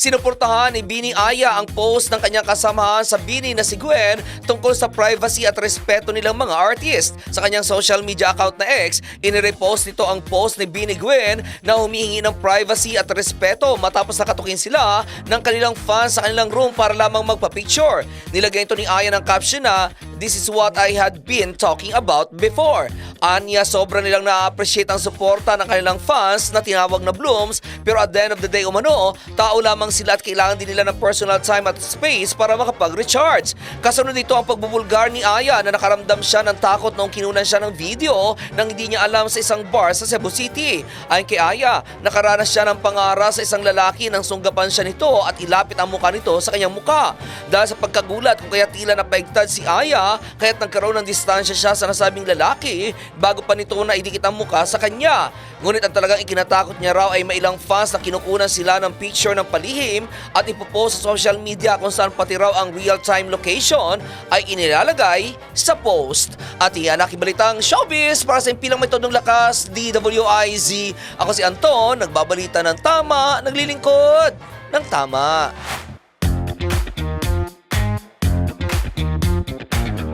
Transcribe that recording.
Sinuportahan ni Bini Aya ang post ng kanyang kasamahan sa Bini na si Gwen tungkol sa privacy at respeto nilang mga artist. Sa kanyang social media account na X, inirepost nito ang post ni Bini Gwen na humihingi ng privacy at respeto matapos nakatukin sila ng kanilang fans sa kanilang room para lamang magpa-picture. Nilagay ito ni Aya ng caption na, "This is what I had been talking about before." Anya, sobra nilang na-appreciate ang suporta ng kanilang fans na tinawag na Blooms, pero at the end of the day umano, tao lamang sila at kailangan din nila ng personal time at space para makapag-recharge. Kasunod nito ang pagbubulgar ni Aya na nakaramdam siya ng takot noong kinunan siya ng video nang hindi niya alam sa isang bar sa Cebu City. Ayon kay Aya, nakaranas siya ng pangara sa isang lalaki nang sunggapan siya nito at ilapit ang mukha nito sa kanyang mukha. Dahil sa pagkagulat kung kaya tila napaigtad si Aya, kaya't nagkaroon ng distansya siya sa nasabing lalaki bago pa nito na idikit ang mukha sa kanya. Ngunit ang talagang ikinatakot niya raw ay mailang fans na kinukunan sila ng picture ng palihim at ipopost sa social media kung saan pati raw ang real-time location ay inilalagay sa post. At iyan nakibalitang showbiz para sa impilang may todong lakas, DWIZ. Ako si Anton, nagbabalita ng tama, naglilingkod ng tama.